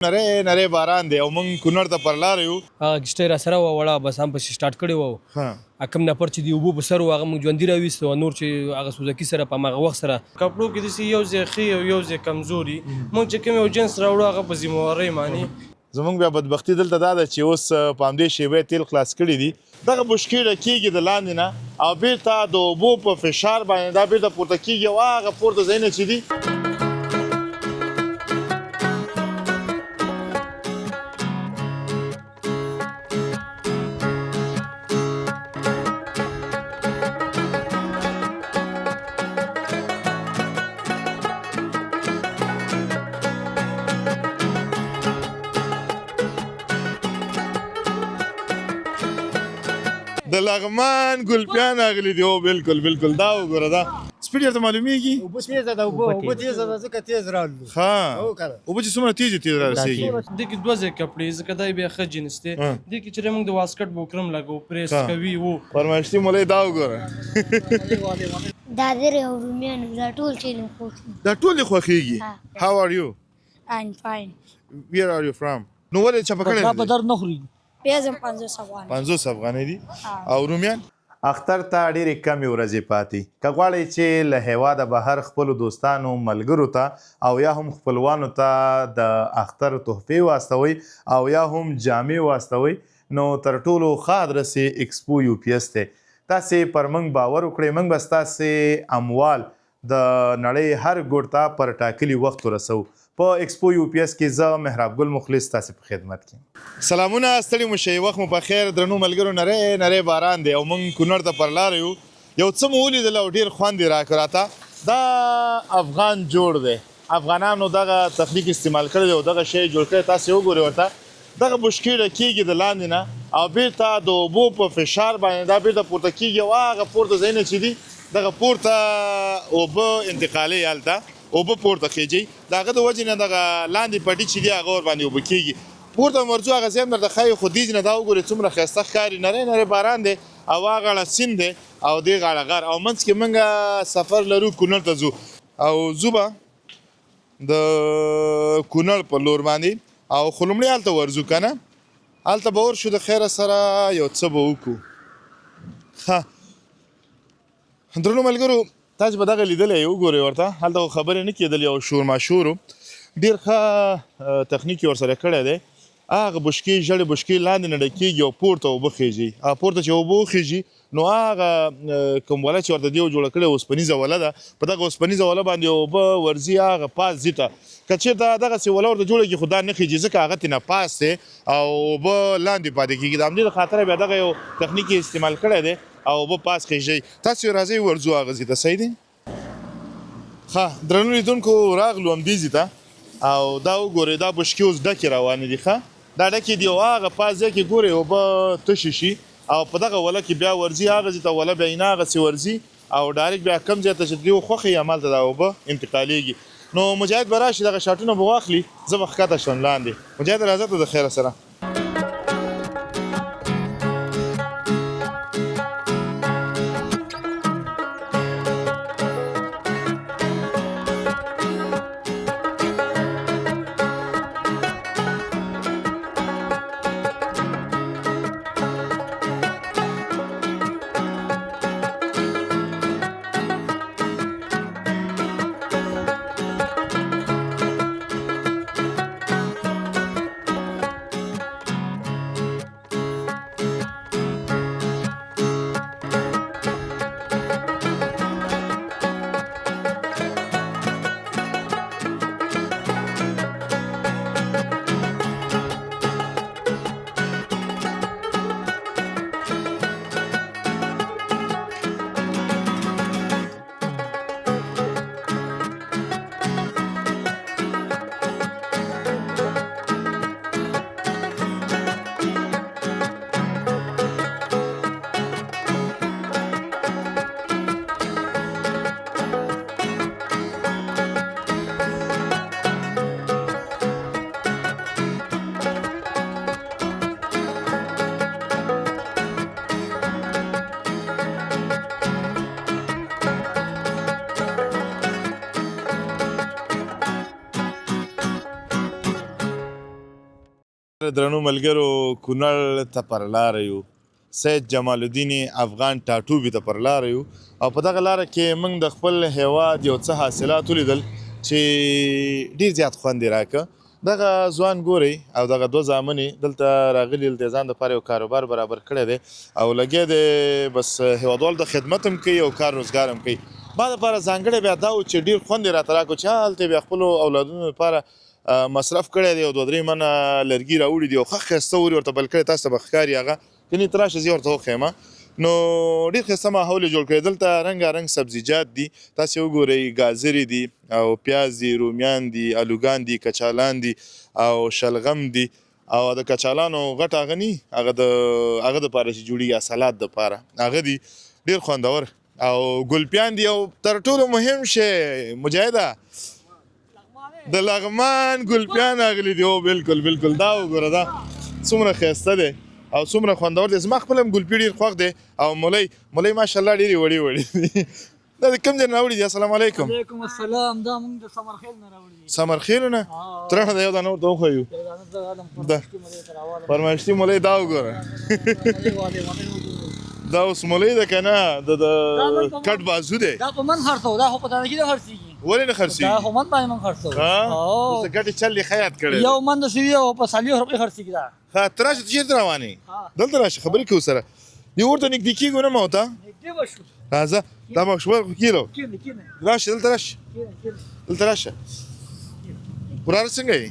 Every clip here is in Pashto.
نری باران دی او مونږ کونړ ته پر لار یو هغه کښتۍ را سره وه وړه بس هم پسې سټارټ کړې وه کوم نفر چې د اوبو په سر و هغه موږ ژوندي راویست او نور چې هغه سوزکي سره په هماغه وخت سره کپړو کې داسې یو ځای ښه او یو ځای کمزوري موږ چې کوم یو جنس راوړو هغه په ذمهوارۍ معنی زمونږ بیا بدبختي دلته دا ده چې اوس په همدې شیبې تیل خلاص کړي دي دغه بشکېړه کېږي د لاندې نه او بیرته د اوبو په فشار باندې دا بیرته پورته کېږي او هغه پورته ځایونه چې دي د لغمان ګلپیان راغلي دي او بالکل دا وګوره دا سپیډ درته معلومیږي اوبه تیزه ده اوبه تیزه ده ځکه تیز رالو ها اوبه چې څومره تیز رارسېږي دې کې دوه ځای کپړې ځکه دا بیا ښه جنس دی دې کې چې موږ د واسکټ بوکرم لګو پریس کوي وو فرمایشتي مولای دا وګوره دا درې او رومیانو دا ټول چې خوښي دا ټول خوښيږي how are you I'm fine where are you from نو ولې چې پکړې دا په در نه خوري پیازم 500 افغان 500 افغانۍ دي او رومیان اختر ته ډېرې کمې ورځې پاتې که غواړئ چې له هیواده بهر خپلو دوستانو ملګرو ته او یا هم خپلوانو ته د اختر تحفې واستوئ او یا هم جامې واستوئ نو تر ټولو ښه ادرس یې ایکسپو یو پی ایس دی تاسې پر موږ باور وکړئ موږ به ستاسې اموال د نړۍ هر ګوټ ته پر ټاکلي وخت ورسوو په ایکسپو یو پی ایس کې زه محراب ګل مخلص تاسې په خدمت کې سلامونه ستړي مو شئ وخت مو په خیر درنو ملګرو نری باران دی او موږ کونړ ته پر لار یو څه مو ولیدل او ډېر خوند یې راکړ راته دا افغان جوړ دی افغانانو دغه تخنیک استعمال کړی دی او دغه شی جوړ کړی تاسې وګورئ ورته دغه بشکېړه کېږي د لاندې نه او بیرته د اوبو په فشار باندې دا بیرته پورته کېږي او هغه پورته ځایونه چې دي دغه پورته اوبه انتقالي هلته اوبه پورته خېجي د هغه د وجې نه دغه لاندې پټي چې دي هغه ورباندې اوبه کېږي پورته ورځو هغه ځای هم درته ښایي خو دې نه دا وګورئ څومره ښایسته ښکاري نری باران دی او هغه غاړه سیند دی او دې غاړه غر او منځ کې موږ سفر لرو کونړ ته ځو او ځو به د کونړ په لور باندې او خو لومړی هلته ورځو که نه هلته به ورشو د خیره سره یو څه به وکړو ښه درنو ملګرو تاسو به دغه لیدلی وګورئ ورته هلته خو خبرې نه کېدلې او شور ماشور و ډېر ښه تخنیک یې ورسره کړی دی هغه بشکې ژړې بشکې لاندې نه ډکېږي او پورته اوبه خېږي پورته چې اوبه وخېږي نو هغه کوم وله چې ورته دې جوړه کړې اوسپنیزه وله ده په دغه اوسپنیزه وله باندې اوبه ورځي هغه پاس ځي ته که چېرته دغسې وله ورته جوړه کړي خو دا نه خېږي ځکه هغه ترېنه پاس دی او اوبه لاندې پاتې کېږي د همدې د خاطره بیا دغه یو تخنیک یې استعمال کړی دی او اوبه پاس خېږي تاسې راځئ ورځو هغه ځي ته صحیح دی ښه درنو لیدونکو راغلو همدې ځي ته او دا وګورئ دا بشکې اوس ډکې روانې دي ښه دا ډکې دي او هغه پاس ځای کې ګورئ اوبه تشې شي او په دغه وله کې بیا ورځي هغه ځای ته وله بیا یې هغسې ورځي او ډایرکټ بیا کم ځای ته چې دوی خوښ یي همالته دا اوبه انتقالېږي نو مجاهد به راشي دغه شاټونه به واخلي زه به ښکته شم لاندې مجاهد راځه ته د خیره سره درنو ملګرو کونړ ته پر لاره یو سید جمال الدین افغان ټاټوبي ته پر لاره یو او په دغه لاره کې موږ د خپل هیواد یو څه حاصلات ولیدل چې ډېر زیات خوند یې راکړه دغه ځوان ګورئ او دغه دوه زامن یې دلته راغلي دلته یې ځان دپاره یو کاروبار برابر کړی دی او لګیا دی بس هیوادوالو ته خدمت هم کوي او کار روزګار هم کوي ما دپاره ځانګړی بیا دا و چې ډېر خوند یې راته راکړو چې هلته بیا خپلو اولادونو لپاره مصرف کړی دی او 2-3 منه لرګي راوړي دي او ښه ښایسته ورې ورته بل کړی تاسو ته به ښکاري هغه یعنې ته راشه زه ورته وښیم نو ډېر ښایسته ماحول یې جوړ کړی دلته رنګارنګ سبزیجات دي تاسې وګورئ ګازرې دي او پیاز دي رومیان دي الوګان دي کچالان دي او شلغم دي او د کچالانو غټ هغه ني هغه دپاره چې جوړېږي سلاد دپاره هغه دي ډېر خوندور او ګلپیان دي او تر ټولو مهم شی مجاهده د لغمان ګلپیان راغلي دي او بالکل بالکل دا وګوره دا څومره ښایسته دی او څومره خوندور دی زما خپل هم ګلپي ډېر خوښ دی او ملی ماشاءالله ډېرې وړې وړې دي دا د کوم ځای نه راوړي دي السلام علیکم وعلیکم السلام دا موږ د سمرخیل نه راوړي دي سمرخیلو نه ترنه د یو دانه ورته وښیو دا فرمایشتي ملی دا وګوره دا اوس ملی ده که نه د کټ بازو دی دا په من خرڅو دا خو په دانه کې نه خرڅېږي ولې نه خرڅېږي دا خو من باندې من خرڅو اوس د ګټې چل یې ښه یاد کړی یو من د سوي او په 40 روپۍ خرڅېږي دا ښه ته راشه ته چېرته روان یې دلته راشه خبرې کوو سره یو ورته نږدې کېږو نه ما ورته نږدې به شو راځه دا ماشومان خو کېلو کېنه راشه دلته راشه دلته راشه وراره څنګه یې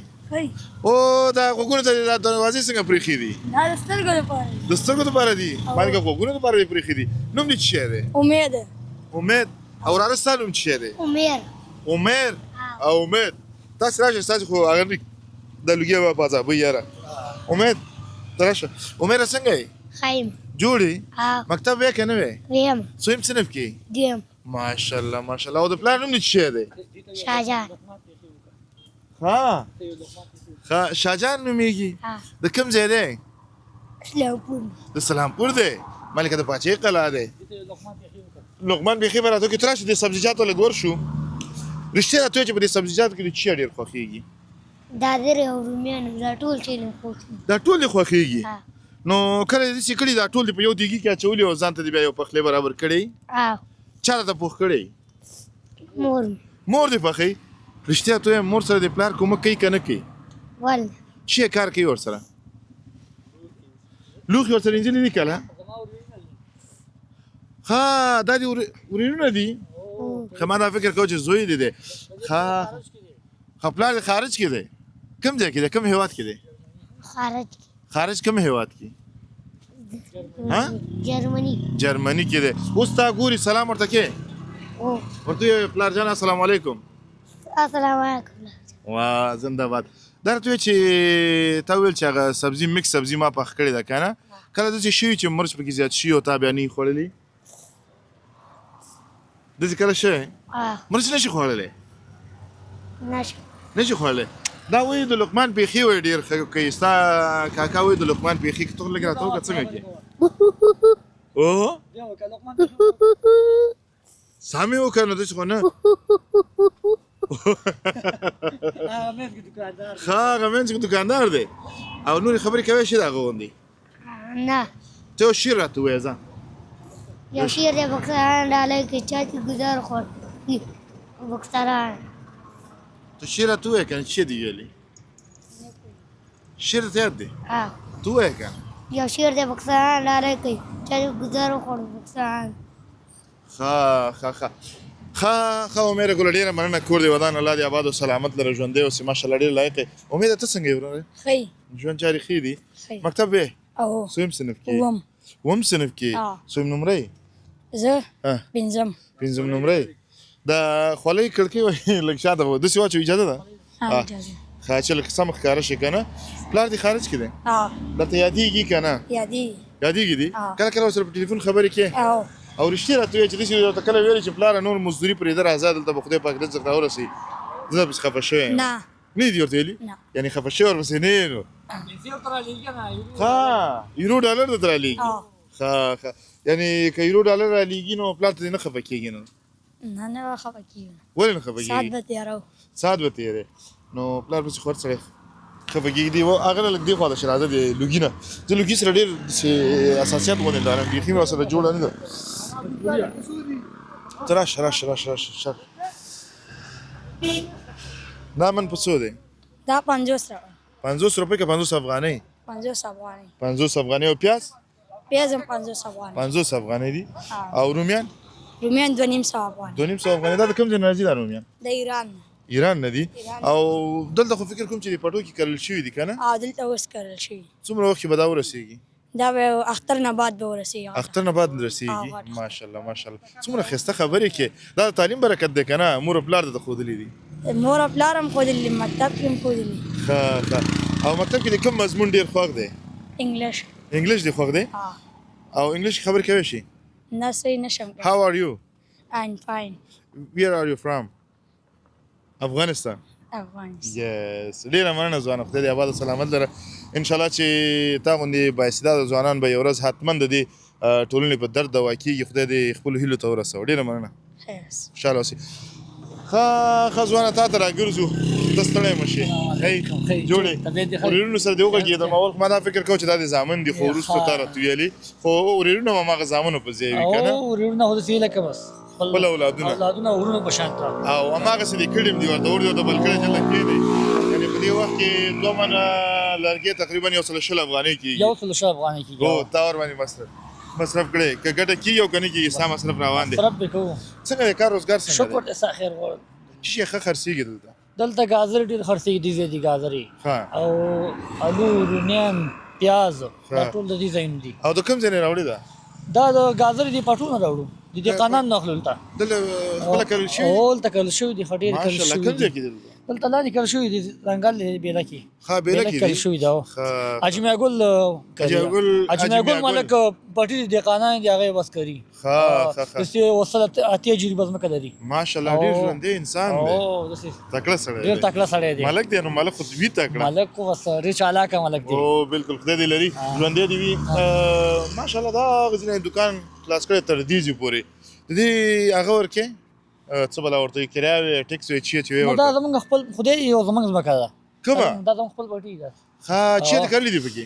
او دا غوږونو ته دا دروازې څنګه پرېښي دي دا د سترګو لپاره د سترګو دپاره دي ما لکه غوږونو دپاره دې پرېښي دي نوم دې څه شی دی امید امید او وراره ستا نوم څه شی دی عمر او امید تاسې راشه ستاسې خو هغه د لوګي به په عذابوي یاره امید ته راشه عمره څنګه یې خیم جوړ یې مکتب وی که نه وی ویم څویم صنف کې دیم ماشاءالله ماشاءالله او د پلار نوم دې څه شی دی شاهجان ها شاهجان نومېږي د کوم ځای دی اسلامپور د سلامپور دی ملکه د پاچهي قلعه دی لقمان بیخي به راته وکړي ته راشه دې سبزیجاتو لږ ورشو رښتیا راته وایه چې په دې سبزیجاتو کې د چیا ډېر خوښېږي ګاذرې او رومیان دا ټول چې مې خوښېږي دا ټول دې خوښېږي نو کله دې داسې کړي دا ټول دې په یو دیګي کې اچولي او ځان ته دې بیا یو پخلی برابر کړی چا راته پوخ کړی مور دې پخوي رښتیا ته وایم مور سره د پلار کومک کوي که نه کوي ول چی کار کوي ورسره لوښي ورسره انجلې دي کله ها دا دې ورینونه دي ښه ما دا فکر کوم چې زوی دې دی ښه پلار دې خارج کې دی کوم ځای کې دی کوم هېواد کې دی خارج کوم هېواد کې جرمني کې دی اوس تا ګوري سلام ورته کې ورته وایه پلار جان السلام علیکم السلام علیکم وا زنده باد دا راته وایه چې تا وویل چې هغه سبزي مکس سبزي ما پخ کړې ده که نه کله داسې شوي چې مرچ پکې زیات شي او تا بیا نه یې خوړلي داسې کله شوی مرچ نه شي خوړلی نه شي خوړلی دا وایي د لقمان پېښې وایي ډېر ښه کوي ستا کاکا وایي د لقمان پېښې که ته لږ راته وکړه څنګه کې سا مې وکړه نو داسې خو نه ښه هغه منځ کې دوکاندار دی او نورې خبرې کوی شي د هغه غوندې نه ته یو شعر راته ووایه ځه یو شعر دی بکسران ډالۍ کې چا چې ګزار خور بکسران ته شعر راته ووایه که نه څه دي ویلي شعر درته یاد دی ته ووایه که نه یو شعر دی بکسران ډالۍ کې چا چې ګزار خور بکسران ښه امید ګله ډېره مننه کور دې ودان الله دې آباد او سلامت لره ژوندی اوسې ماشاءالله ډېر لایق یې امید ته څنګه یې وراره ژوند چارې ښې دي مکتب وې څویم صنف کې اووم صنف کې څویم نمره زه پنځم نمره د خولۍ کړکۍ لږ شاته به داسې واچو اجازه ده ښه چې لږ سمه ښکاره شي که نه پلار دې خارج کې دی درته یادېږي که نه یادېږي دي کله کله ورسره په ټلیفون خبرې کې او رښتیا راته وایه چې داسې راته کله ویلې چې پلاره نور مزدوري پرېږده راځه دلته به خدای پاک رزق راورسوي زه درپسې خفه شوی یم نه دي ورته ویلي یعنې خفه شوی ورپسې نه یې نو ښه یورو ډالر درته رالېږي ښه یعنې که یورو ډالر رالېږي نو پلار ته دې نه خفه کېږي نو نه خفه کېږم ولې نه خفه کېږي ساعت به تېروو ساعت به تېرې نو پلار پسې خور سړی خفه کېږدي هغه نه لږ دې خوا ته چې راځه د لوګي نه زه لوګي سره ډېر اساسیات غوندې لرم بیخي مې ورسره جوړه نه ده ته راشه دا من په څو دی دا 50 روپۍ 50 روپۍ که 50 افغانۍ 50 افغانۍ 50 افغانۍ او پیاز پیاز هم 50 افغانۍ 50 افغانۍ دي او رومیان رومیان 2.5 افغانۍ 2.5 افغانۍ دا د کوم ځای نه راځي دا رومیان د ایران ایران نه دي او دلته خو فکر کوم چې د پټو کې کرل شوي دي که نه دلته اوس کرل شوي څومره وخت کې به دا ورسېږي دا به اختر نه بعد به ورسېږي اختر نه بعد رسېږي ماشاءالله څومره ښایسته خبرې کې دا د تعلیم برکت دی که نه مور او پلار درته ښودلي دي مور او پلار هم ښودلي مکتب کې هم ښودلي ښه او مکتب کې د کوم مضمون ډېر خوښ دی انګلیش دې خوښ دی او انګلیش کې خبرې کولی شي نه صحیح نشم How are you I'm fine Where are you from افغانستان yes ډېره مننه ځوانه خدای دې آباد سلامت لره انشاءالله چې تا غوندې بااستعداده ځوانان به یو ورځ حتما د دې ټولنې په درد دوا کېږي خدای دې خپلو هیلو ته ورسوه ډېره مننه خوشحاله اوسئ ښه ځوانه تا ته راګرځو ته ستړی مه شې جوړې ورېرونو سره دې وغږېدم اول ما دا فکر کوم چې دا دې زامن دي خو وروستو تا راته ویلې خو ورېرونه به هماغه زامنو په ځای وي که نه ورېرونه خو داسې لکه بس خپل اولادونه ورونو په شان او هماغسې دې کړي هم دي ورته ور دي ورته بل کړی چې لږ دی یعنې په دې وخت کې 2 منه لرګې تقریبا 120 افغانۍ کېږي 120 افغانۍ کېږي هو تا ورباندې مصرف کړی که ګټه کېږي او که نه کېږي ستا مصرف روان دی مصرف به کوو څنګه دی کار روزګار څنګه شکر دی ستا خیر غواړم څه شی ښه خرڅېږي دلته ګازرې ډېر خرڅېږي دې ځای دي ګازرې ښه او الو رومیان پیاز دا ټول د دې ځایونه دي او د کوم ځای نه راوړې ده دا د ګازرې دې پټونه راوړو د دې قانون نه اخلو دلته خپله کرل شوي هلته کرل شوي دي ښه ډېر کرل ماشاءالله شوي کوم ځای دي کې دي دلته لاندې کرل شوي دي ځنګل دی بیله کې ښه بیله کې کرل دي شوي ده اجمع ګل ملک پټي دي دهقانان دي هغه بس کوي ښه داسې وصل اتیا جریبه ځمکه لري ماشاءالله ډېر ژوندی انسان دی تکړه سړی ډېر تکړه سړی دی ملک دی نو ملک خو وي تکړه ملک خو بس ډېر چالاکه ملک دی او بالکل خدای دې لري ژوندی دې وي ماشاءالله دا ځینې دکان خلاص کړی تر دې ځای پورې د دې هغه ورکې څه بله ورته وي کرایه وي ټکس وي چې وي دا زمونږ خپل خدای یو زمونږ ځمکه ده کومه دا زمونږ خپل پټي ده ښه چېرته کرلي دي پکې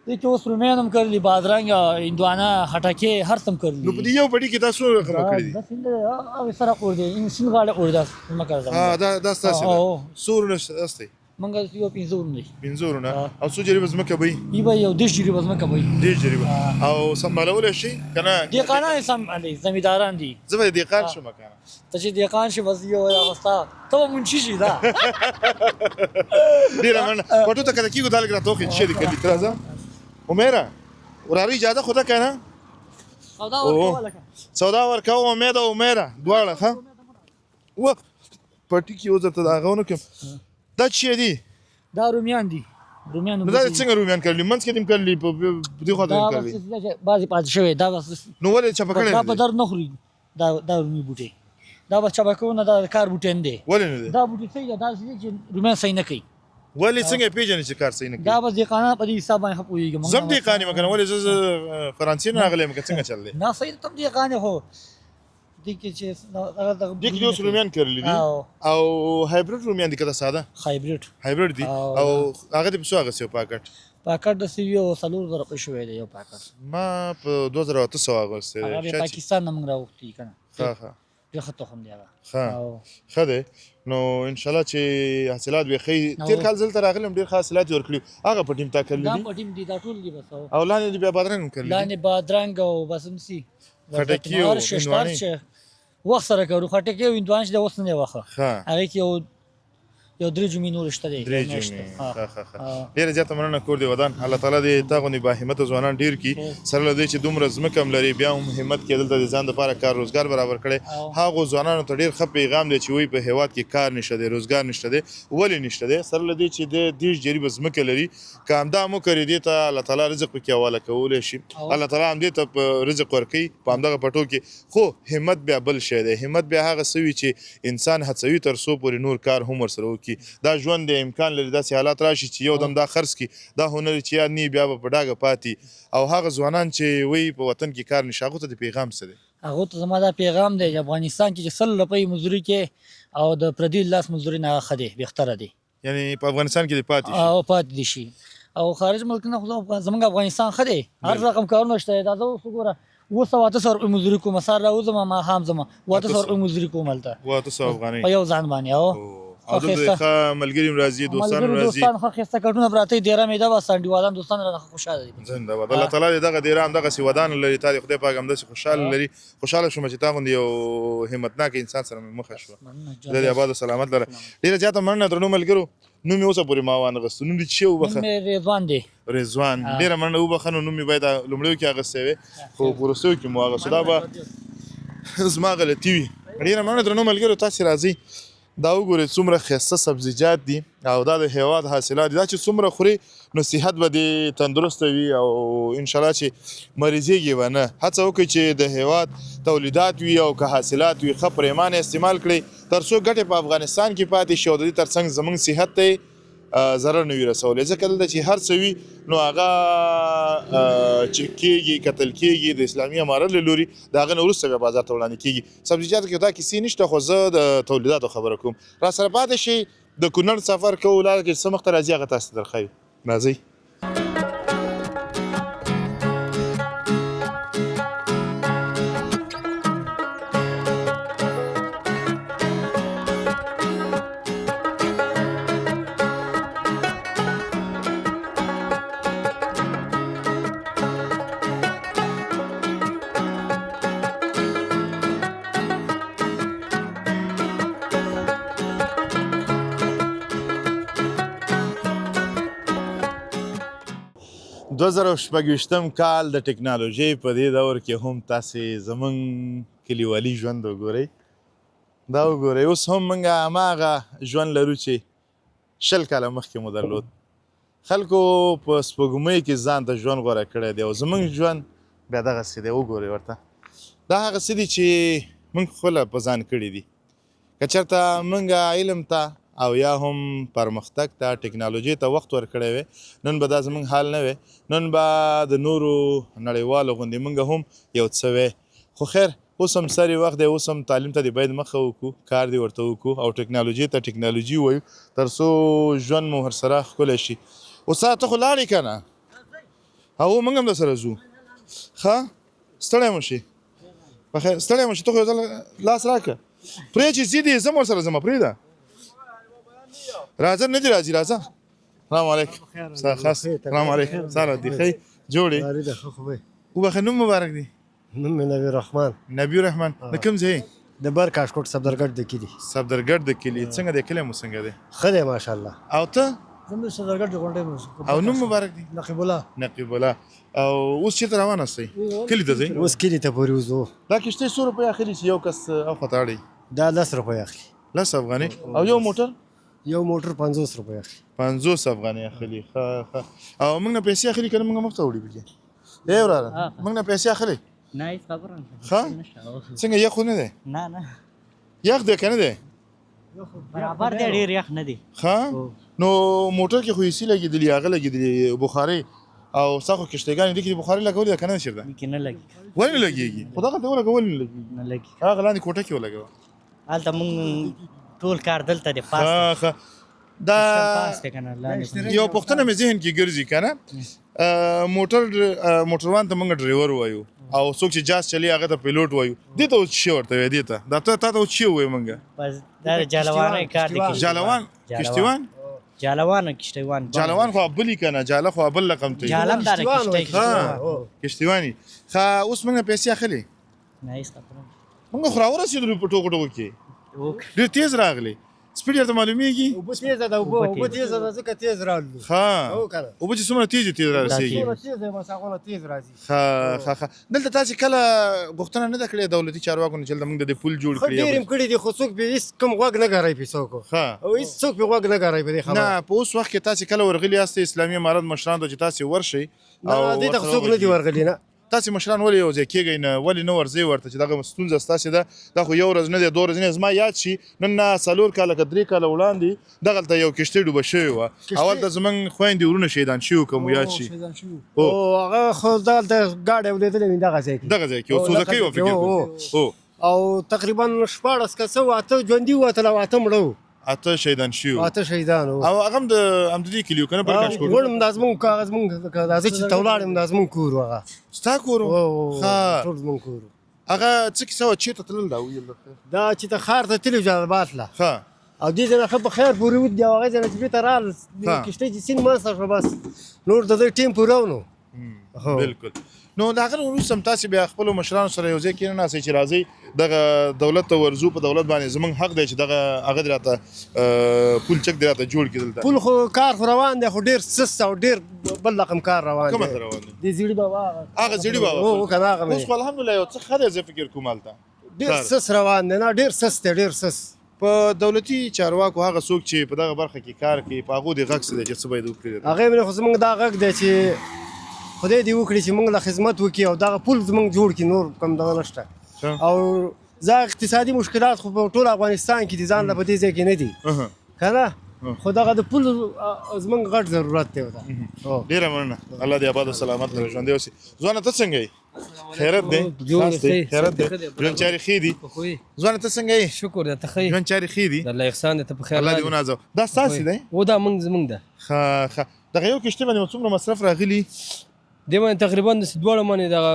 دې کې اوس رومیان هم کرلي بادرنګ هندوانه خټکې هر څه هم کرلي نو په دې یو پټي کې تاسو رقمه کړي دي دا څنګه او سره اور دي انسان غاړه اور ده ځمکه ده دا ستاسې ده څورونه ستاسې مونږ یو 500 دي 500 نه او څو جریبه ځمکه به ای به یو 10 جریبه ځمکه به 10 جریبه او سمبالولی شي که نه دهقانان سمبالي زمینداران دي زه به دهقان شم که نه ته چې دهقان شي بس یو هغه ته به منشي شي دا ډېره مننه پټو ته که د کېږو دا لږ راته وښیي چې څه دي کلي ته راځه عمیره وراره اجازه خو ده که نه سودا ورکوه امید او عمیره دواړه ښه و پټي کې اوس درته د هغه ونه کړم دا څه دي دا رومیان دي رومیان نو دا څنګه رومیان کرلي منځ کې دې هم کرلي په دې خوا ته هم کرلي بعضې پاتې شوی دا بس نو ولې چپه کړی دا په درد نه خوري دا رومي بوټی دا بس چپه کوو نه دا کار بوټی نه دی ولې نه دی دا بوټی صحیح ده داسې دی چې رومیان صحیح نه کوي ولې څنګه پېژنې چې کار صحیح نه کوي دا بس دهقانان په دې حساب باندې ښه پوهېږي زه هم دهقان یم که نه ولې زه فرانسې نه راغلی یم که څنګه چل دی نه صحیح ته هم دهقان یې خو دې کې چې دې کې اوس رومیان کرلي دي او هایبریډ رومیان دي که د ساده هایبریډ دي او هغه دې په څو اخیستی و پاکټ د سوي یو 4000 روپۍ شوی دی یو پاکټ ما په 2800 اخیستی دی هغه پاکستان نه موږ راوغوښتي که نه ښه ډېر ښه تخم دی هغه ښه دی نو انشاءالله چې حاصلات به ښه تېر کال زه دلته راغلی یم ډېر ښه حاصلات یې ورکړي هغه په ټیم تا کرلي دا دي په ټیم دي دا ټول دي بس او لاندې دې بیا بادرنګ هم کرلي دي لاندې بادرنګ او بس همسي خټکي او هندوانې وخت سره کوو خټکي او هندوانې چې د اوس نه دی وخه هغې کې یو 3 جمعې نور شته دی 3 جمعې ډېره زیاته مننه کور دې ودان الله تعالی دې تا غوندې باهمته ځوانان ډېر کړي سره له دې چې دومره ځمکه هم لري بیا هم همت کې دلته د ځان دپاره کار روزګار برابر کړی هغو ځوانانو ته ډېر ښه پیغام دی چې وایي په هېواد کې کار نشته دی روزګار نشته دی ولې نشته دی سره له دې چې د 10 جریبه ځمکه لري که همدا هم وکړي دې ته الله تعالی رزق پکې حواله کولی شي الله تعالی هم دې ته رزق ورکوي په همدغه پټو کې خو همت بیا بل شی دی همت بیا هغه څه وي چې انسان هڅوي تر څو پورې نور کار هم ورسره وکړي دا ژوند د امکان لري داسې حالات راشي چې یو دم دا خرڅ کړي دا هنر چې یاد نه بیا به په ډاګه پاتې او هغه ځوانان چې وایي په وطن کې کار نشي هغو ته د پیغام څه دی هغو ته زما دا پیغام دی چې افغانستان کې چې 100 روپۍ مزدوري کې او د پردي لاس مزدوري نه ښه دی بهتره دی یعنی په افغانستان کې دې پاتې شي او پاتې دي شي او خارج ملکونه خو زمونږ افغانستان ښه دی هر رقم کارونه شته دا زه اوس وګوره 200 روپۍ مزدوري کوم سهار راوځم ماښام ځم 200 روپۍ مزدوري کوم هلته 200 افغانۍ په یو ځان باندې او دلته ښه ملګري هم راځي دوستان هم راځي دوستان ښه ښایسته کټونه پراته دیره میده بس انډیوالان دوستان رانه خوشحاله دي زنده باد الله تعالی دې دغه دیره همدغسې ودان لري تا دې خدای پاک همداسې خوشحاله لري خوشحاله شوم چې تا غوندې یو همتناک انسان سره مې مخه شوه خدای دې آباد و سلامت لره ډېره زیاته مننه درنو ملګرو نوم یې اوسه پورې ما وانغستو نوم دې څه وبخه رضوان دی رضوان ډېره مننه وبخه نو نوم مې باید لومړیو کې اخیستی وی خو په وروستیو کې مو اخیستو دا به زما غلطي وي ډېره مننه درنو ملګرو تاسې راځئ دا وګورئ څومره ښایسته سبزیجات دي او دا د هېواد حاصلات دي دا چې څومره خوري نو صحت به دې تندرسته وي او انشاءالله چې مریضېږي به نه هڅه وکړئ چې د هېواد تولیدات وي او که حاصلات وي ښه پرېمانه استعمال کړئ تر څو ګټې په افغانستان کې پاتې شي او د دې تر څنګ زموږ صحت ته ضرر نه وي رسولی ځکه دلته چې هر څه وي نو هغه چې کېږي کتل کېږي د اسلامي امارت له لوري د هغه نه وروسته بیا بازار ته وړاندې کېږي سبزیجاتو کې دا کیسې نشته خو زه د تولیداتو خبره کوم را سره پاتې شي د کونړ سفر کوو لاره کې څه مخته راځي هغه تاسو ته درښایو راځئ دو زره شپږویشتم کال د ټکنالوژۍ په دې دور کې هم تاسې زموږ کلیوالي ژوند وګورئ دا وګورئ اوس هم موږ هماغه ژوند لرو چې 20 کاله مخکې مو درلود خلکو په سپوږمۍ کې ځان ته ژوند غوره کړی دی او زموږ ژوند بیا دغسې دی وګورئ ورته دا هغه څه دي چې موږ خپله په ځان کړي دي که چېرته موږ علم ته او یا هم پرمختګ ته ټکنالوژۍ ته وخت ورکړی وی نن به دا زموږ حال نه وی نن به د نورو نړیوالو غوندې موږ هم یو څه وی خو خیر اوس هم سری وخت دی اوس هم تعلیم ته دې باید مخه وکړو کار دې ورته وکړو او ټکنالوژۍ ته ټکنالوژي وایو تر څو ژوند مو ورسره ښکلی شي استاد ته خو لاړې که نه او موږ هم درسره ځو ښه ستړی مو شي بخیر ستړی مو شي ته خو یو ځل لاس راکړه پرې چې ځي دې زه هم ورسره ځم پرېږده راځه نه دي راځي راځه سلام علیکم خاص سلام علیکم ساره دي ښه جوړې وبخښه نوم مبارک دی نوم مې نبی رحمان نبی رحمان د کوم ځای د بر کاشکوټ صفدرګټ د کلي صفدرګټ د کلي څنګه دی کلی مو څنګه دی ښه دی ماشاءالله او ته زموږ صفدرګټ د غونډۍ او نوم مبارک دی نقیب الله نقیب الله او اوس چېرته روان استئ کلي ته ځئ اوس کلي ته پورې وځو دا کښتۍ 100 روپۍ اخلي چې یو کس اخواته اړئ دا 10 روپۍ اخلي 10 افغانۍ او یو موټر یو موټر 50 روپۍ اخلي 50 افغانۍ اخلي ښه او موږ نه پیسې اخلي که نه موږ مخته وړي پکې ای وراره موږ نه پیسې اخلي نه هیڅ خبره نه ښه څنګه یخ خو نه دی نه نه یخ دی که نه دی برابر دی ډېر یخ نه دی ښه نو موټر کې خو ایسي لګېدلي هغه لګېدلي بخارۍ او ستا خو کښتیګانې دي کې بخارۍ لګولې ده که نه چېرته کې نه لګي ولې نه لګېږي خو دغلته ولګه ولې نه لګېږي نه لګي هغه لاندې کوټه کې ولګوه هلته مونږ ټول کار دلته دی ښه دا پاس دی که نه لاندې یو پوښتنه مې ذهن کې ګرځي که نه موټروان ته موږ ډریور وایو او څوک چې جاز چلی هغه ته پیلوټ وایو دې ته اوس څه ورته وایي دې ته دا تا ته اوس څه ووایو موږ بس دا د جالوانۍ کار دی جالوان کشتیوان جالوان کشتیوان جالوان خو ابلی که نه جاله خو ابل رقم ته جالم دا د کشتۍ کشتیواني ښه اوس موږ پیسې اخلي نه هیڅ خبره موږ خو راورسېدلو په ټوکو ټوکو کې ډېر تیز راغلی سپیډ درته معلومیږي اوبه تیزه ده اوبه تیزه ده ځکه تیز رالو ښه اوبه چې څومره تیز رارسېږي تیز دی بس هغونه تیز راځي ښه دلته تاسې کله غوښتنه نه ده کړې دولتي چارواکو نه چې دلته موږ د دې پل جوړ خو ډېر یې کړي دي خو څوک پرې هېڅ کوم غوږ نه ګرایي پرې څوک ښه او هېڅ څوک پرې غوږ نه ګرایي په دې خبره نه په اوس وخت کې تاسې کله ورغلي یاستئ اسلامي امارت مشرانو ته چې تاسې ورشئ نه دې ته څوک نه دي ورغلي نه تاسې مشران ولې یو ځای کېږئ نه ولې نه ورځئ ورته چې دغه ستونزه ستاسې ده دا خو یو ورځ نه دی دوه ورځې نه زما یاد شي نن نه 4 کاله که 3 کاله وړاندې دغلته یو کښتۍ ډوبه شوې وه اول ته زموږ خویندې ورونه شهیدان شوي که مو یاد شي او هغه خو دغلته ګاډی اورېدلی وي دغه ځای کې دغه ځای کې او سوزکۍ وه فکر کوم او تقریبا 14 کسه وه 8 ژوندي ووتل او 8 مړه وو اته شهیدان شو اته شهیدان وو او هغه هم د همدې کلیو کنه برکاش کور وړم د زمونږ کاغذ مونږ راځي چې تولاړم د زمونږ کور وغه ستا کور ها ټول زمونږ کور هغه څه کیسه وه چېرته تلل دا ویل دا چې ته ښار ته تللی جلبات له ښه او دې ځای نه ښه په خیر پورې ودي او هغې ځای نه چې بېرته رال کښتۍ چې سیند منځته شوه بس نور د دوی ټیم پوره و نو بالکل نو د هغه نه وروسته هم تاسې بیا خپلو مشرانو سره یو ځای کېناستئ چې راځئ دغه دولت ته ورځو په دولت باندې زموږ حق دی چې دغه هغه دې راته پول چک دې راته جوړ کړي دلته پول خو کار خو روان دی خو ډېر سست او ډېر بل رقم کار روان دی کومه ته روان دی د زیړي بابا هغه زیړي بابا هو که نه هغه اوس خو الحمدلله یو څه ښه دی زه فکر کوم هلته ډېر سست روان دی نه ډېر سست دی ډېر سست په دولتي چارواکو هغه څوک چې په دغه برخه کې کار کوي په هغو دې غږ څه دی چې څه باید وکړي هغې باندې خو زموږ دا غږ دی چې خدای دې وکړي چې موږ له خدمت وکړي او دغه پول زموږ جوړ کړي نور کوم دغه نشته او زه اقتصادي مشکلات خو په ټول افغانستان کې دي ځان له په دې ځای کې نه دي که نه خو دغه د پول زموږ غټ ضرورت دی ورته ډېره مننه الله دې آباد او سلامت لره ژوندی اوسې ځوانه ته څنګه یې خیرت دی خیرت دی ژوند چارې ښې دي ځوانه ته څنګه یې شکر دی ته ښه ژوند چارې ښې دي د الله احسان دی ته په خیر الله دې ونازو دا ستاسې دی او دا زموږ ده ښه دغه یو کښتۍ باندې مو څومره مصرف راغلي دې باندې تقریبا د دواړو باندې دغه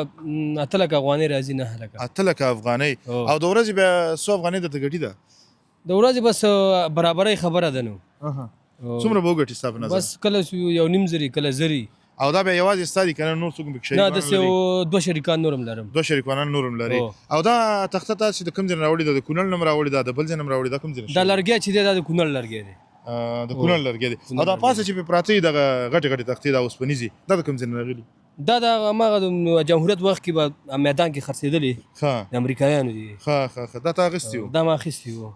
8 لکه افغانۍ راځي 9 لکه 8 لکه افغانۍ او د ورځې بیا 100 افغانۍ درته ګټي ده د ورځې بس برابرۍ خبره ده نو څومره به وګټي ستا په نظر بس کله یو نیم زري کله زري او دا بیا یوازې ستا دي که نه نور څوک پکې نه داسې یو 2 شریکان نور هم لرم 2 شریکان نور هم لري او دا تخته تاسې د کوم ځای نه راوړي ده د کونړ نه هم راوړي ده د بل ځای نه هم راوړي ده کوم ځای نه دا لرګی چې دی دا د کونړ لرګی دی د کونړ لرګی دی او دا پاسه چې پې پراته وي دغه غټې غټې تختې دا اوسپنیزې دا د کوم ځای نه راغلي دا د هماغه د جمهوریت وخت کې به میدان کې خرڅېدلې ښه د امریکایانو دي ښه دا ته اخیستي وو دا ما اخیستي وو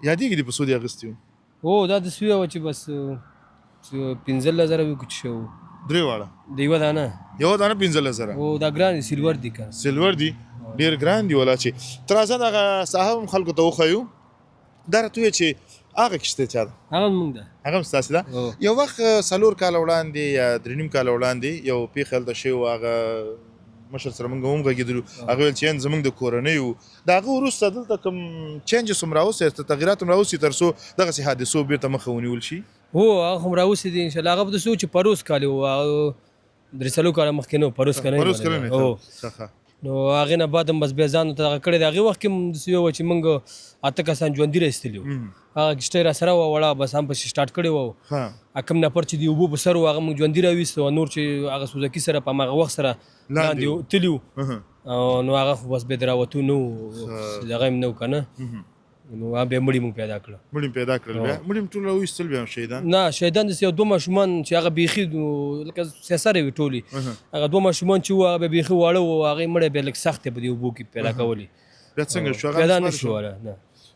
یادېږي دې په څو دې اخیستي وو او دا د سوی وه چې بس 15,000 وي کوچ شو درې واړه د یوه دانه یوه دانه 15,000 او دا ګران سیلور دي که سیلور دي ډېر ګران دي ولا چې تر راځه دغه صاحب هم خلکو ته وښیو دا راته ووایه چې هغه کښتۍ چا ده هغه زموږ ده هغه هم ستاسې ده یو وخت 4 کاله وړاندې یا 3.5 کاله وړاندې یو پیښه هلته شوې وه هغه مشر سره موږ هم غږېدلو هغه ویل چې زموږ د کورنۍ وو د هغه وروسته دلته کوم چینجز هم راوستي تغیرات هم راوستي تر څو دغسې حادثو بیرته مخه ونیول شي هو هغه هم راوستي دي انشاءالله هغه به داسې و چې پروس کال و 3 کاله مخکې نه و پروس کال نه نو هغې نه بعد هم بس بیا ځان ته دغه کړی د هغې وخت کې هم داسې وه چې موږ 8 کسان ژوندي راایستلي وو هغه کښتۍ را سره وه وړه بس هم پسې سټارټ کړې وه کوم نفر چې د اوبو په سر و هغه موږ ژوندي راویست او نور چې هغه سوزکي سره په هماغه وخت سره لاندې تلي وو نو هغه خو بس بیا د راوتو نه و دغه هم نه و که نه نو بیا مړي موږ پیدا کړه مړي پیدا کړل بیا مړي ټول راویستل بیا شهیدان نه شهیدان داسې یو 2 ماشومان چې هغه بیخي لکه سیاسره وي ټولې هغه 2 ماشومان چې وو هغه بیخي واړه وو هغې مړی بیا لږ سخت په دې اوبو کې پیدا کولی بیا څنګه شو پیدا نه شو نه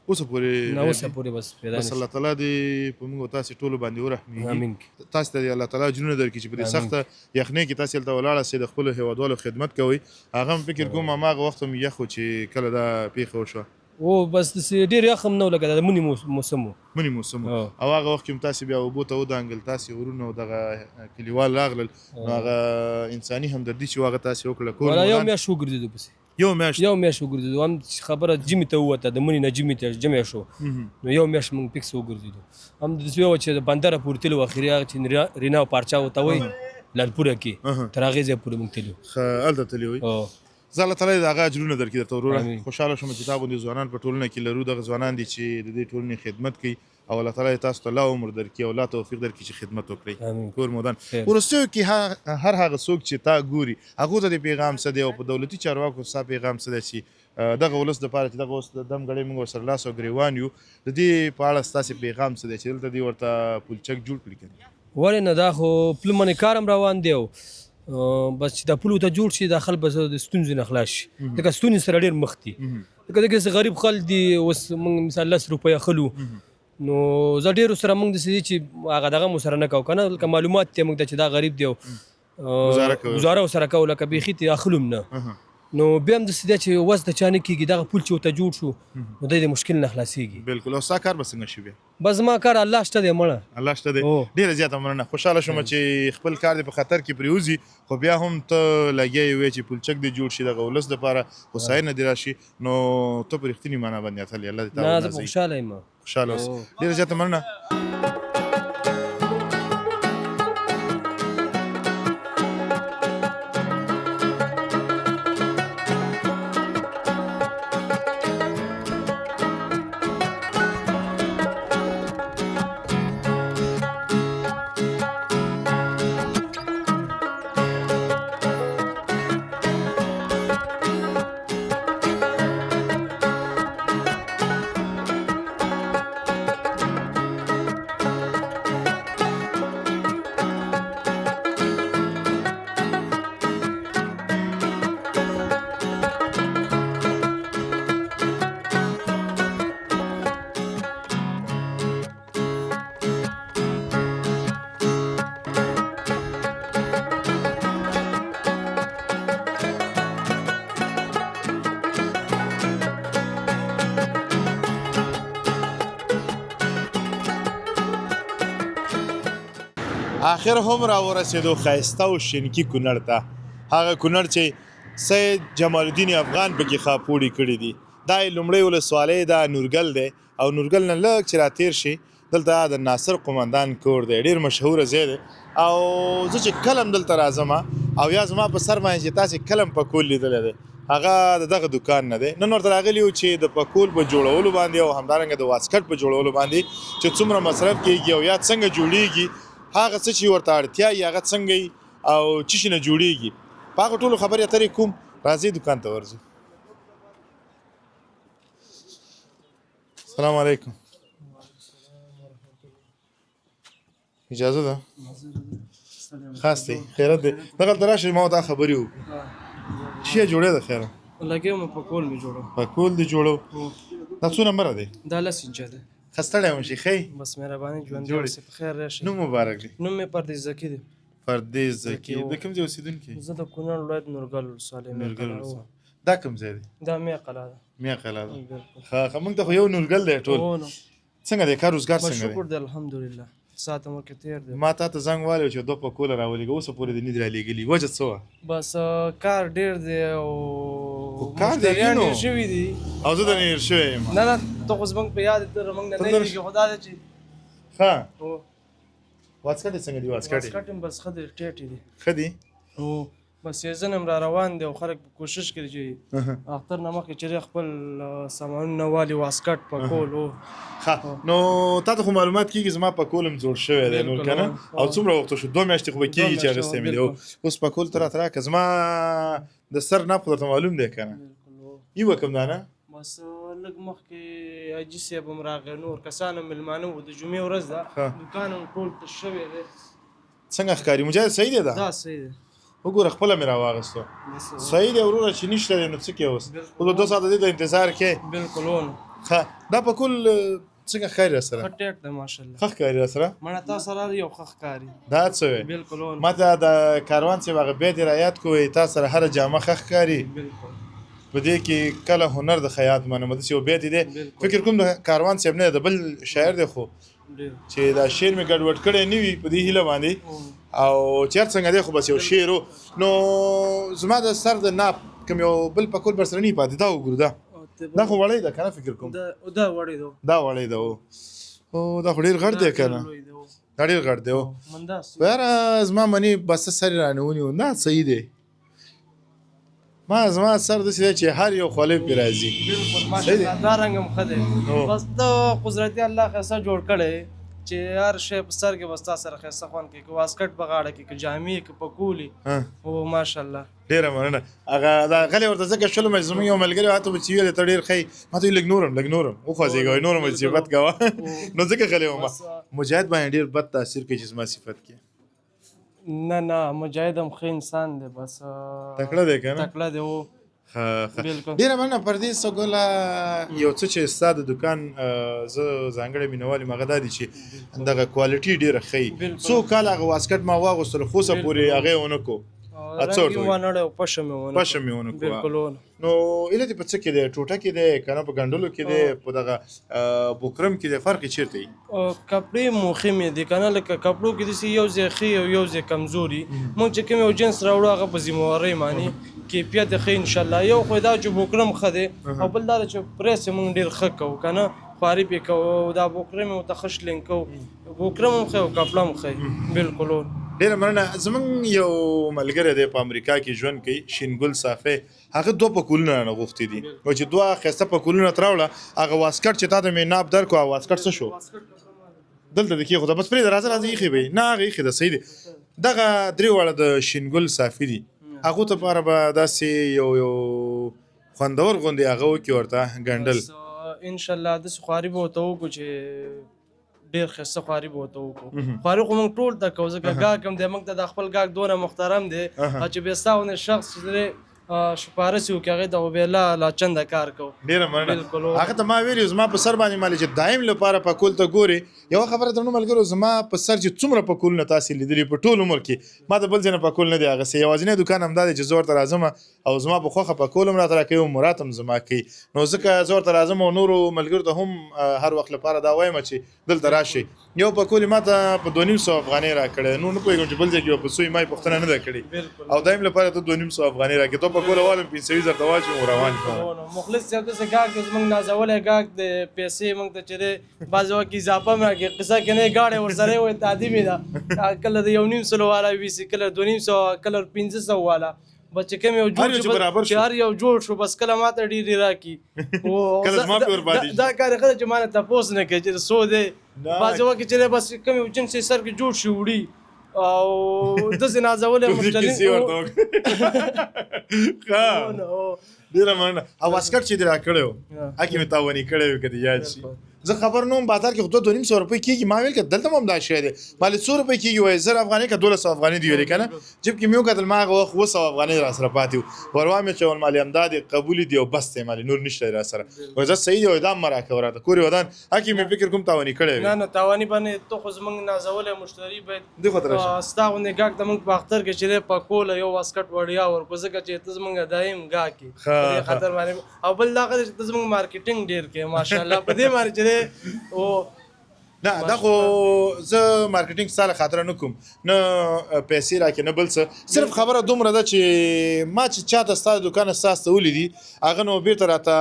اوسه پورې نه اوسه پورې بس پیدا بس الله تعالی دې په موږ تاسې ټولو باندې ورحمېږي تاسې ته الله تعالی اجرونه درکړي چې په دې سخته یخنۍ کې تاسې هلته ولاړاستئ د خپلو هېوادوالو خدمت کوئ هغه هم فکر کوم هماغه وخت هم یخ و چې کله دا پیښه وشوه او بس داسې ډېر یخ هم نه و لکه د مني موسم و مني موسم او هغه وخت کې هم تاسې بیا اوبو ته ودانګل تاسې ورونه او دغه کلیوال راغلل نو هغه انساني همدردي چې هغه تاسې وکړه کور یو میاشت وګرځېدو پسې یو میاشت وګرځېدو هم خبره جمعې ته ووته د مني نه جمعې ته جمع شو نو یو میاشت موږ فکس وګرځېدو هم داسې وه چې د بندره پورې تللو اخري هغه چې رینا او پارچا ورته وایي لالپوره کې تر هغې ځای پورې موږ تللو ښه هلته تللي وئ زه الله تعالی د هغه اجرونه درکړي درته وروره خوشحاله شوم چې تا غوندې ځوانان په ټولنه کې لرو دغه ځوانان دي چې د دې ټولنې خدمت کوي او الله تعالی تاسو ته لا عمر درکړي او لا توفیق درکړي چې خدمت وکړئ کور مودان وروستیو کې هر هغه څوک چې تا ګوري هغو ته دې پیغام څه دی او په دولتي چارواکو ستا پیغام څه دی چې دغه ولس دپاره چې دغه اوس د دم ګړی موږ ورسره لاس او ګریوان یو د دې په اړه ستاسې پیغام څه دی چې دلته دې ورته پولچک جوړ کړي که ولې نه دا خو پل منې کار هم روان دی بس چې دا پل ورته جوړ شي دا خلک به د ستونزې نه خلاص شي ځکه ستونزې سره ډېر مخ دي لکه دغسې غریب خلک دي اوس موږ مثال 10 روپۍ اخلو نو زه ډېرو سره موږ داسې دي چې هغه دغه مو سره نه کوو که نه لکه معلومات دی موږ ته چې دا غریب دی او ګزاره ورسره کوو لکه بیخي ترې اخلو هم نه نو بیا هم داسې ده چې وس د چا نه کېږي دغه پول چې ورته جوړ شو نو دی د مشکل نه خلاصېږي. بالکل. او ستا کار به څنګه شي بیا؟ بس زما کار الله شته دی مړه. الله شته دی. او. ډېره زیاته مننه. خوشحاله شوم چې خپل کار دې په خطر کې پرېوځي خو بیا هم ته لګیا یې وې چې پولچک دې جوړ شي دغه ولس دپاره هوساینه دې راشي نو ته په رښتینې معنا باندې اتل یې. الله دې تا نه زه په ونازوي. خوشحاله یم. خوشحاله اوسه. ډېره زیاته مننه. آخر هم را ورسېدو ښایسته او شینکي کونړ ته. هغه کونړ چې سید جمال الدین افغان پکې خاپوړي کړي دي. دا یې لومړی ولسوالۍ ده نورګل دی او نورګل نه لږ چې راتېر شي دلته د ناصر قومندان کور دی. ډېر مشهوره ځای دی او زه چې کله هم دلته راځم او یا زما په سر باندې چې تاسې کله هم پکول لیدلی دی هغه د دغه دوکان نه دی. نن ورته راغلي یو چې د پکول په جوړولو باندې او همدارنګه د واسکټ په جوړولو باندې چې څومره مصرف کېږي او یا څنګه جوړېږي هغه څه چې ورته اړتیا وي هغه څنګه وي او څه شي نه جوړېږي په هغه ټولو خبرې اترې کوم. راځئ دوکان ته ورځو. السلام علیکم. اجازه ده؟ خاص دی خیرت دی. دغلته راشئ ما ورته خبرې وکړو. څه یې جوړې ده خیره؟ لګیا یم پکول مې جوړو. پکول دې جوړو؟ دا څو نمبره دی؟ دا 10 انچه ده. ښه ستړی وم شي ښه بس مهرباني ژوند جوړ جوړ په خیر راشي. نوم مبارک دی. نوم مې پردیس زکي دی. پردیس زکي. د کوم ځای اوسېدونکی؟ زه د کونړ ولایت نورګل ولسوالۍ نورګل ولسوالۍ. دا کوم ځای دی؟ دا میا قلعه ده. میا قلعه ده. ښه موږ ته خو یو نورګل دی ټول. څنګه دی کار روزګار څنګه دی؟ شکر دی الحمدلله. ساعت مو کې تیر دی. ما تا ته زنګ والیو چې 2 پکوله راولېږه اوسه پورې دې نه دي رالېږلي وجه څه وه؟ بس کار ډېر دی او کار دی مشتریان نو. ډېر شوي دي. او زه درنه هېر شوی یم. نه ته خو زموږ په یاد در موږ نه هېرېږي خو دا ده چې ښه واسکټ یې څنګه دي واسکټ یې؟ واسکټ هم بس ښه دی ټیټ دی. ښه دي؟ او بس سیزن هم را روان دی او خلک کوشش کوي چې اختر نه مخکې چې خپل سامانونه والي واسکټ پکول. ښه نو تا ته خو معلومات کېږي زما پکول هم جوړ شوی دی نور که نه او څومره وخت شو 2 میاشتې خو به کېږي چې اخیستی مې دی اوس پکول ته راته راکړه زما د سر ناپ خو درته معلوم دی که نه یوه کوم دا نه بس لږ مخکې حاجي صاحب هم راغی نور کسان هم مېلمانه وو د جمعې ورځ ده دوکان هم ټول تش شوی دی. څنګه ښکاري مجاهد صحیح دی دا صحیح دی. وګوره خپله مې راواغېستو صحیح دی وروره چې نشته دی نو څه کې اوس اوس 2 ساعته دې ته انتظار کې. بالکل ښه دا پکول څنګه ښکاري را سره؟ ښه ټیټ دی ماشاءالله. ښه ښکاري را سره؟ مړه تا سره یو ښه ښکاري. دا څه وی؟ بالکل ما ته د کاروان صاحب هغه بیت یې رایاد کړو تا سره هره جامه ښه ښکاري. بالکل په دې کې کله هنر د خیاط منم داسې یو بیت دی فکر کوم د کاروان صاحب نه د بل شاعر دی خو چې دا شعر مې ګډوډ کړی نه وي په دې هیله باندې او چې هر څنګه دی خو بس یو شعر و نو زما د سر د ناپ کوم یو بل پکول بر سره نه پاتې دا وګورو دا خو وړی ده که نه فکر کوم دا وړی ده. دا وړی ده او دا خو ډېر غټ دی که نه دا ډېر غټ دی خو یاره زما منې بسته سر یې رانه ونیو نه صحیح دی زما سر داسې دی چې هر یو خولۍ پرې راځي. بالکل ماشاءالله دا رنګ هم ښه دی بس د قدرتي الله ښایسته جوړ کړی چې هر شی په سر کې بس تا سره ښایسته خوند کوي که واسکټ په غاړه کې که جامې که پکولي او ماشاءالله ډېره مننه. هغه دا غلی ورته ځکه شلو مې زموږ یو ملګري هاته به چې ویلې ته ډېر ښه ما ته ویل لږ نورم وخوځېږه وایي نورم صفت کوه نو ځکه غلی وم مجاهد باندې ډېر بد تاثیر کوي چې زما صفت کې. نه مجاهد هم ښه انسان دی بس تکړه دی که نه تکړه دی و. ډېره مننه پردیس ګله یو څه چې ستا د دوکان زه ځانګړی مینوال یم هغه دا دی چې دغه کوالټي ډېره ښه وي. څو کاله هغه واسکټ ما واغوستلو خو اوسه پورې هغه یې ونه کړو اڅوړ رنګ وانړ او پشم ونه پشم ونه کو بالکل ونه نو اله دې په څه کې دی ټوټه کې دی کنه په ګندلو کې دی په دغه بوکرم کې دی فرق چیرته دی کپړې مهمې دي کنه لکه کپړو کې داسې یو ځای ښې او یو ځای کمزوري موږ چې کوم یو جنس راوړو هغه په ذمهوارۍ معنی کیفیت یې ښه انشاءالله یو خو دا چې بوکرم ښه دی او بل دا چې پریس یې موږ ډېر ښه کوو کنه خواري پې کوو او دا بوکرم یې ورته ښه شلینګ کوو بوکرم هم ښه او کپړه هم ښه بالکل ډېره مننه زمونږ یو ملګری دی په امریکا کې ژوند کوي شینګل صافی هغه دوه پکولونه رانه غوښتي دي او چې دوه ښایسته پکولونه تر راوړه هغه واسکټ چې تا ته مې ناپ درکړو هغه واسکټ څه شو دلته د کېښوده بس پرېږده راځه راځه ایښې به یې نه هغه ایښې ده صحیح دی دغه درې واړه د شینګل صافي دي هغو لپاره به داسې یو خوندور غوندې هغه وکړي ورته ګنډل انشاءالله داسې خواري به ورته وکړو چې ډېر ښایسته خواري به ورته وکړو خواري خو موږ ټول ته کوو ځکه ګاګ هم دی موږ ته د خپل ګاګ دونه محترم دی چې بیا ستا غوندې شخص چې شپارسي وکړي هغې ته خو بیا لا چنده کار کوو ډېره مننه بالکل هغه ته ما ویلي زما په سر باندې مالې چې دایم لپاره پکول ته ګورې یوه خبره درنو ملګرو زما په سر چې څومره پکولونه تاسې لیدلي په ټول عمر کې ما د بل ځای نه پکول نه دی اخیستی یوازینی دوکان همدا دی چې زه ورته راځم او زما په خوښه پکول هم راته راکوي او مراد هم زما کوي نو ځکه زه ورته راځم او نورو ملګرو ته هم هر وخت لپاره دا وایم چې دلته راشئ یو پکول یې ما ته په 2500 افغانۍ راکړی نو نه پوهېږم چې بل ځای کې به په څو یې ما یې پوښتنه نه ده کړې او دایم لپاره ته 2500 افغانۍ راکړې تو پکوله والم 500 درته واچوم او روان کړم مخلص صاحب داسې ګاګ دی زموږ نازولی ګاګ دی پیسې موږ ته چې دی بعض وخت کې اضافه هم راکړي قصه کې نه ګاډی ورسره یې وایي تعدیمې ده کله د 1.5 والا ویسي کله 2.5 کله 500 والا بس چې کوم یو جوړ چې هر یو جوړ شو بس کله ماته ډېرې راکړي کله زما پې ورباندې دا کار یې ښه دی چې ما نه تپوس نه کوي چې څو دی بعضې وخت کې چې دی بس کوم یو جنس یې سر کې جوړ شي وړي او داسې نازولی ډېره مننه او واسکټ چې دې راکړی و هکې مې تاواني کړی وي که دې یاد شي زه خبر نه وم بازار کې خو 200 روپۍ کېږي ما ویل که دلته هم همدا شی دی مالې 100 روپۍ کېږي وایي 1000 افغانۍ که 1200 افغانۍ دي ویلې که نه جب کې مې وکتل ما هغه وخت 200 افغانۍ را سره پاتې وو وروا مې چول مالې همدا دی قبول دي او بس دی مالې نور نشته را سره وایي زه صحیح دی وایي دا هم مه راکوه راته کور یې ودان هکې مې فکر کوم تاواني کړی وي نه تاواني باندې ته خو زموږ نازولی مشتري باید دې خوا ته راشه ستا غوندې ګاګ ته موږ په اختر کې چې دی پکوله یو واسکټ وړیا ورکړو ځکه چې ته زموږ دایم ګاګ یې په دې خاطر باندې او بل دا ښه دی چې ته زموږ مارکیټینګ ډېر کوې ماشاءالله په دې باندې چې دی او نه دا خو زه مارکیټینګ ستا له خاطره نه کوم نه پیسې راکړې نه بل څه صرف خبره دومره ده چې ما چې چاته ستا د دوکانه ستاسو ته ولیدي هغه نو بېرته راته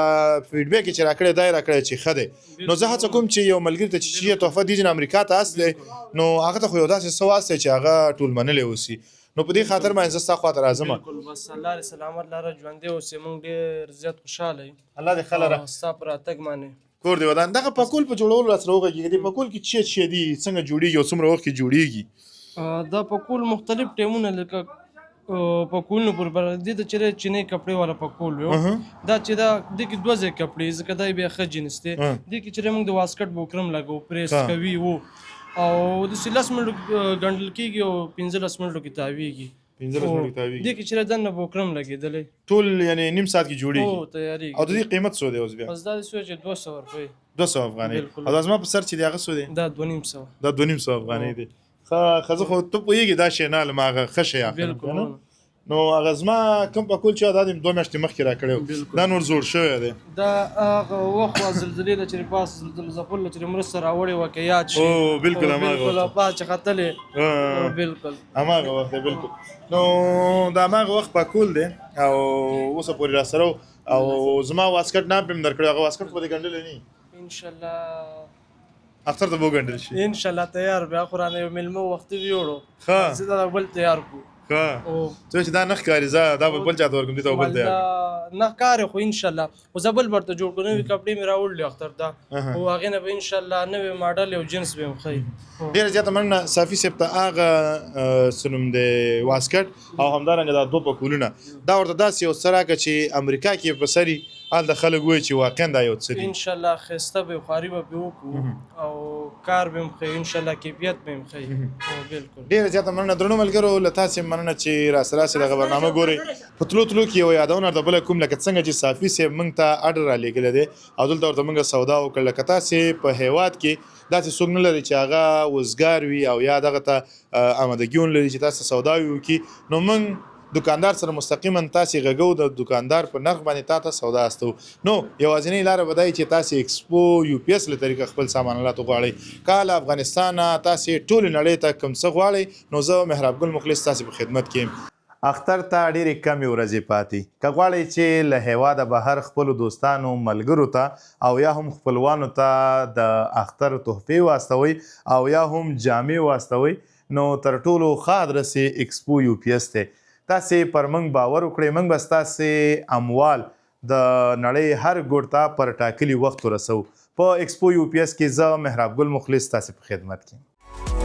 فیډبیک یې چې راکړی دا یې راکړی چې ښه دی نو زه هڅه کوم چې یو ملګري ته چې یې تحفه دیجن امریکا ته است دی نو هغه ته خو یو داسې څه واست دی چې هغه ټول منلی اوسي نو په دې خاطر باندې زه ستا خواته راځم بالکل بس الله دې سلامت لاره ژوندی اوسې موږ ډېر زیات خوشحاله یو الله دې ښه لره ستا په راتګ باندې کور دی ودان دغه پکول په جوړولو را سره وغږېږي دې پکول کې څه دي څنګه جوړېږي او څومره وخت کې جوړېږي دا پکول مختلف ټیمونه لکه پکولونه پر دې ته چې چینی کپړې والا پکول وي دا چې دا دې کې 2 ځای کپړې ځکه دا بیا ښه جنس دی دې کې چې موږ د واسکټ بوکرم لګو پریس کوي وو او داسې 10 منټو ګنډل کېږي او 15 منټو کې تاویږي 15 منټو تاویږي دې کې چې دننه بوکرم لګېدلی ټول یعنی نیم ساعت کې جوړېږي او تیارېږي او د دې قیمت څو دی اوس بیا بس دا دې سوچ 200 روپۍ 200 افغانۍ او دا زما په سر چې دی هغه څو دی دا 2.5 دا 2.5 افغانۍ دی ښه خو ته پوهېږي دا شی نه له ما هغه ښه شی بالکل نو هغه زما کوم پکول چې دا د 2 میاشتې مخکې راکړی دا نور زوړ شوی دی دا هغه وخت زلزلې د چې پاس زلزلې زپل چې مرسته راوړې وکه یاد شي او بالکل هماغه بالکل پاس چې خطلې بالکل هماغه وخت بالکل نو دا هماغه وخت پکول دی او اوسه پورې را سره او زما واسکټ نام پې م درکړی هغه واسکټ خو دې ګنډلی نه انشاءالله اختر ته به وګنډل شي انشاءالله تیار بیا خو رانه یو میلمه وختي ویوړو ښه زه دا بل تیار کو څه چې دا نه ښکاري زه دا به بل چاته ورکوم دې ته بل تیار نه ښکاري خو انشاءالله خو زه بل برته جوړ کړو نوي کپړې مې راوړلې اختر ته او هغې نه به انشاءالله نوی ماډل او جنس به هم ښایي ډېره زیاته مننه صافي صاحب ته هغه څه نوم دی واسکټ او همدارنګه دا 2 پکولونه دا ورته داسې یو څه راکړه چې امریکا کې په سري هلته خلک وایي چې واقعا دا یو څه دي انشاءالله ښایسته به خواري به پرې وکړو او کار به هم ښایي انشاءالله کیفیت به هم ښایي بالکل ډېره زیاته مننه درنو ملګرو له تاسې مننه چې راسره راسې دغه برنامه ګورئ په تلو کې یو یادونه درته بله کوم لکه څنګه چې صافي صاحب موږ ته اډر رالیږلی دی او دلته ورته موږ سودا وکړل لکه تاسې په هیواد کې داسې څوک نه لري چې هغه وزګار وي او یا دغه ته آمادګي ونه لري چې تاسو سودا وکړي نو موږ دکاندار سره مستقیما تاسې غږو د دکاندار په نرخ باندې تا ته سودا استو نو یوازینۍ لاره به دا وي چې تاسې ایکسپو یو پی ایس له طریقه خپل سامانالات وغواړئ که له افغانستان نه تاسې ټولې نړۍ ته کوم څه غواړئ نو زه مهراب ګل مخلص تاسې په خدمت کې یم اختر ته ډېرې کمې ورځې پاتې که غواړئ چې له هیواده بهر خپلو دوستانو ملګرو ته او یا هم خپلوانو ته د اختر تحفې واستوئ او یا هم جامې واستوئ نو تر ټولو ښه ادرس یې ایکسپو یو پی ایس دی تاسې پر موږ باور وکړئ موږ به ستاسې اموال د نړۍ هر ګوټ ته پر ټاکلي وخت ورسوو په ایکسپو یو پی ایس کې زه مهراب ګل مخلص تاسې په خدمت کې